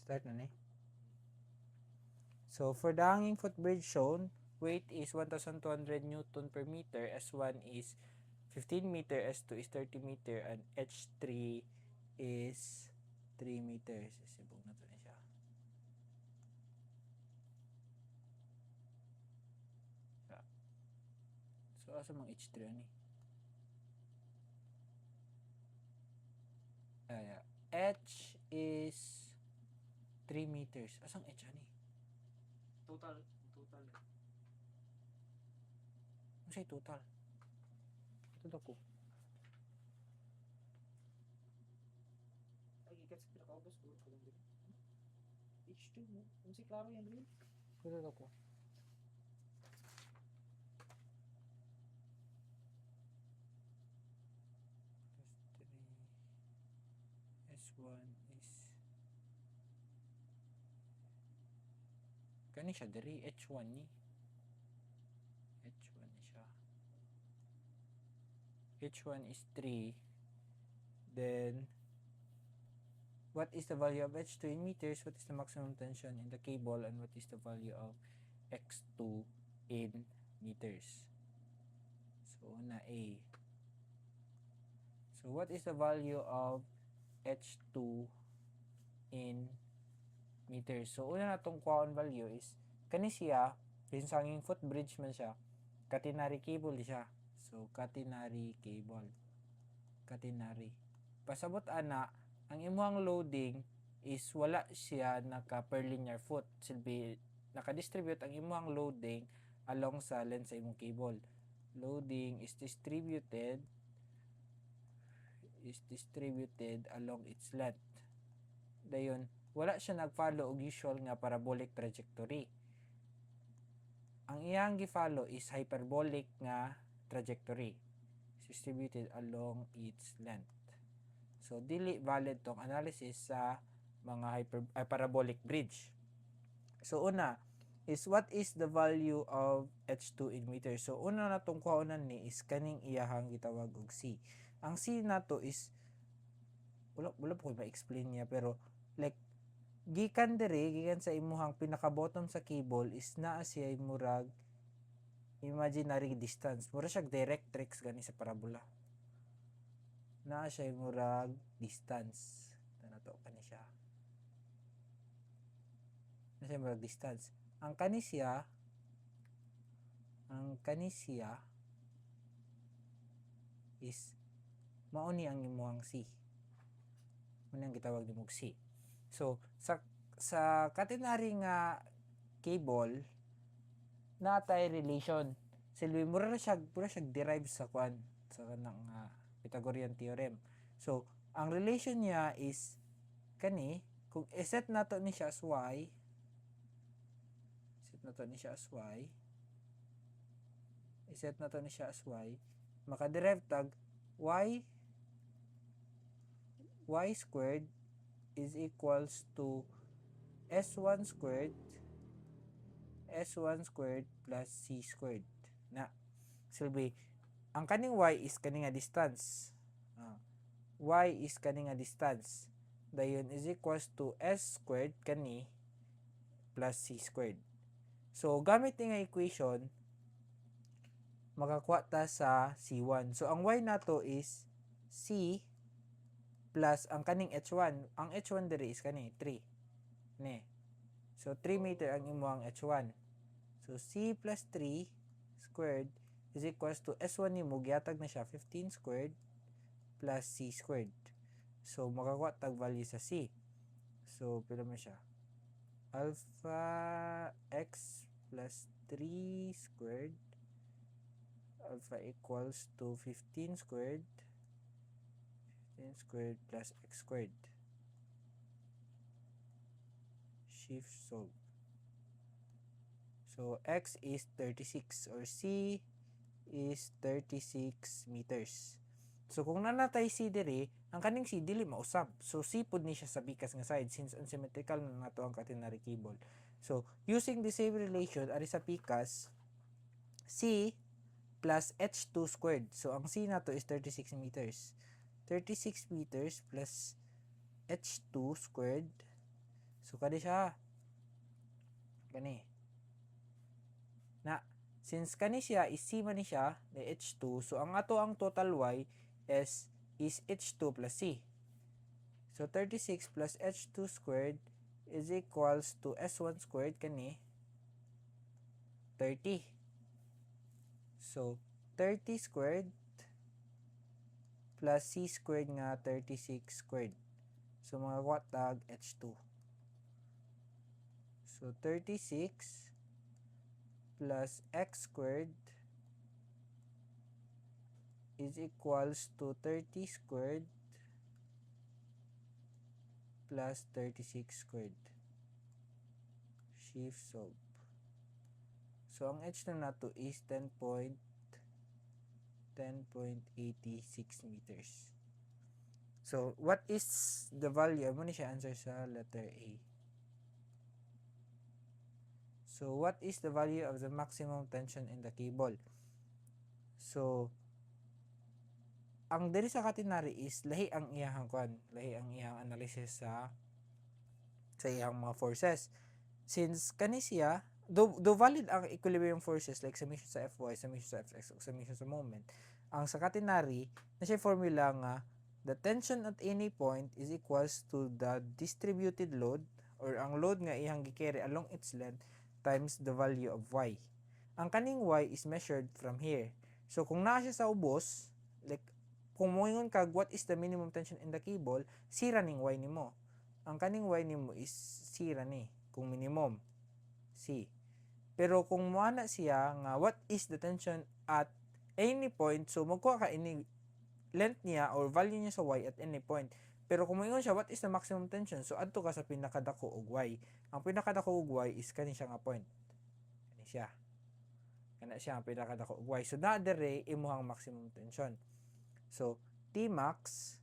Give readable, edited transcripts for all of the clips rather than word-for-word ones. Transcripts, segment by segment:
Start na ni. So, for the hanging footbridge shown, weight is 1,200 Newton per meter, S1 is 15 meter, S2 is 30 meter, and H3 is 3 meters. Isibog na to na siya. So, asa mang H3 ani? H is 3 meters. Asang H ani? Total. Ano siya total? Ito ko. Ay, ikat sa pinakaubos ko. H2 mo. Kung si klaro yan rin. Ito ko. S1 is kani siya diri H1 ni. H1 ni siya. H1 is 3. Then what is the value of H2 in meters? What is the maximum tension in the cable? And what is the value of X2 in meters? So, una A. So, what is the value of H2 in meters? So, una na itong kuhaon value is, kani siya, pinsanging footbridge man siya, catenary cable siya. So, catenary cable. Catenary. Pasabot ana, ang imuhang loading is wala siya naka per linear foot. Silbi, naka-distribute ang imuhang loading along sa length sa imong cable. Loading is distributed along its length. Dayon, wala siya nag-follow og usual nga parabolic trajectory. Ang iyang gi-follow is hyperbolic nga trajectory. Distributed along its length. So, dili valid tong analysis sa mga parabolic bridge. So, una is what is the value of H2 in meters? So, una na tong kuhaonan ni is kaning iyahang gitawag og C. Ang C nato is wala po ko ma-explain niya pero like gikan sa imuhang pinaka bottom sa cable is naa siya murag imaginary distance. Mura siya directrix gani sa parabola. Naa siya murag distance. Ano to kani siya? Na siya murag distance. Ang kani siya is mauni ang imuhang C. Muna ang gitawag ni mong C. So, sa catenary nga cable, natay relation. Silbi, mura siya derive sa kwan, sa kanang Pythagorean theorem. So, ang relation niya is, kani, kung iset nato ni siya as y, makaderive tag y squared is equals to s1 squared plus c squared. Na, silbi, ang kaning y is kaning nga distance. Y is kaning nga distance. Dayon is equals to s squared kani plus c squared. So, gamit nga equation, makakuha ta sa C1. So, ang y nato is C plus ang kaning H1. Ang H1 diri is kani 3. Ne. So, 3 meter ang imuhang H1. So, C plus 3 squared is equals to S1 nimo gihatag na siya 15 squared plus C squared. So, makakuha tag value sa C. So, pila man siya? Alpha x plus 3 squared alpha equals to 15 squared plus x squared. Shift solve. So, x is 36 or C is 36 meters. So, kung nanatay C diri, ang kaning C dili mausab. So, C pud ni siya sa bikas nga side since unsymmetrical na nato ang catenary cable. So, using the same relation, ari sa pikas, C plus H2 squared. So, ang C nato is 36 meters. 36 meters plus H2 squared So kani siya. Kani. Na since kani siya is C man ni siya, na H2, so ang ato ang total Y is H2 plus C. So 36 plus H2 squared is equals to S1 squared kani 30. So 30 squared plus C squared nga 36 squared. So mga tag H2. So 36 plus X squared is equals to 30 squared plus 36 squared. Shift solve. So ang H na nato is 10.86 meters. So what is the value? Amo ni siya answer sa letter A. So what is the value of the maximum tension in the cable? So ang diri sa catenary is lahi ang iyang kwan, lahi ang iyang analysis sa iyang mga forces. Since kani siya do valid ang equilibrium forces like summation sa Fy, summation sa Fx, summation sa moment. Ang sa catenary na siya formula nga the tension at any point is equals to the distributed load or ang load nga iyang gi-carry along its length times the value of Y. Ang kaning Y is measured from here. So kung naa siya sa ubos, like kung moingon kag what is the minimum tension in the cable, sira ning Y nimo. Ang kaning Y nimo is sira ni kung minimum C. Pero kung moana siya nga what is the tension at any point, so magkuha ka ini length niya or value niya sa Y at any point. Pero kung moingon siya what is the maximum tension, so adto ka sa pinakadako og Y. Ang pinakadako og Y is kani siya nga point. Kani siya. Kana siya ang pinakadako og Y. So na dire imuhang maximum tension. So Tmax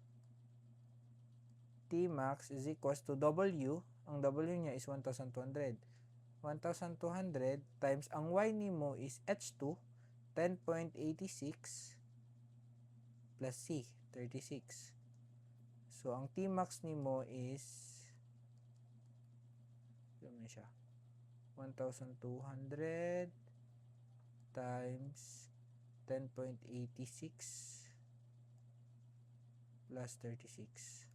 is equals to W. Ang W niya is 1,200. 1,200 times ang Y nimo is H2, 10.86 plus C, 36. So ang Tmax nimo is ano siya? 1,200 times 10.86 plus 36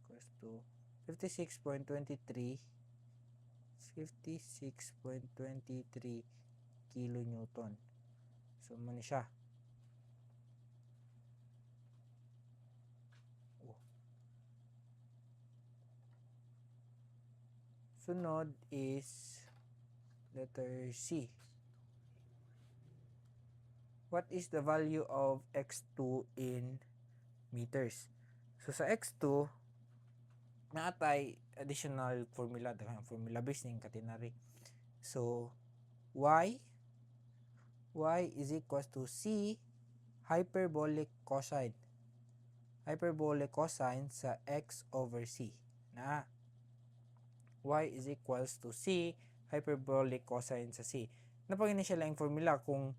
equals to 56.23 kilonewton. So man siya. Sunod is letter C. What is the value of X2 in meters? So sa X2 naatay additional formula, daghang formula based ning catenary. So y is equals to C hyperbolic cosine. Hyperbolic cosine sa X over C. Na y is equals to C hyperbolic cosine sa C. Napagin siya lang formula kung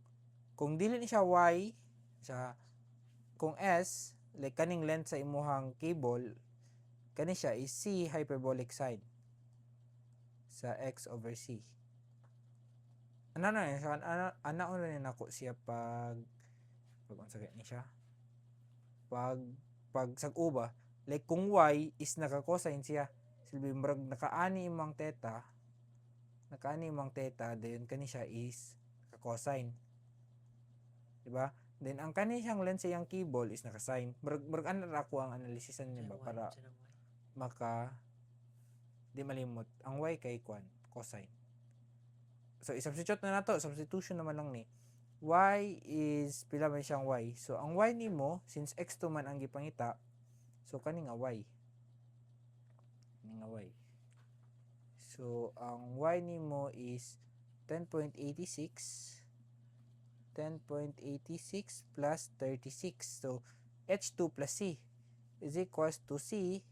dili ni siya y sa kung S like kaning length sa imuhang cable, kani siya is C hyperbolic sine sa X over C. Ana ni nako siya pag unsa ni siya pag sag-uba like kung Y is naka-cosine siya silbi murag nakaani imong theta then kani siya is naka-cosine, diba? Then ang kani siyang length sa iyang cable is naka-sine. Murag ana ra ako ang analysisan niya ba para maka di malimot ang Y kay cosine. So i-substitute na nato, substitution naman lang ni y is pila man siyang y. So ang y nimo since x2 man ang gipangita, so kani nga y. So ang y nimo is 10.86 plus 36. So H2 plus C is equals to C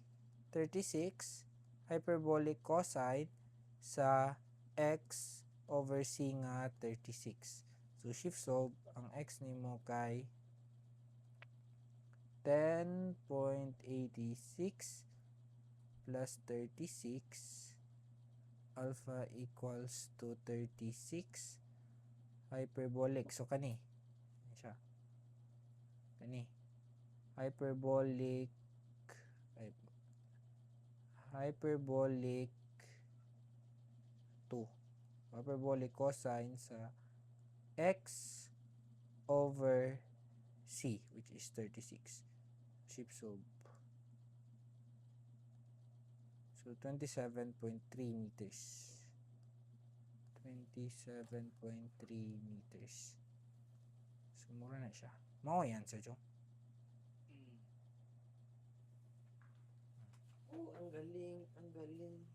36 hyperbolic cosine sa X over C nga 36. So shift solve, ang X nimo kay 10.86 plus 36. Alpha equals to 36 hyperbolic. So kani siya, kani hyperbolic hyperbolic 2, hyperbolic cosine sa x over c, which is 36. Ship solve. So 27.3 meters. 27.3 meters. So mura na siya. Mao yan sa jo. Oh, ang galing, ang galing.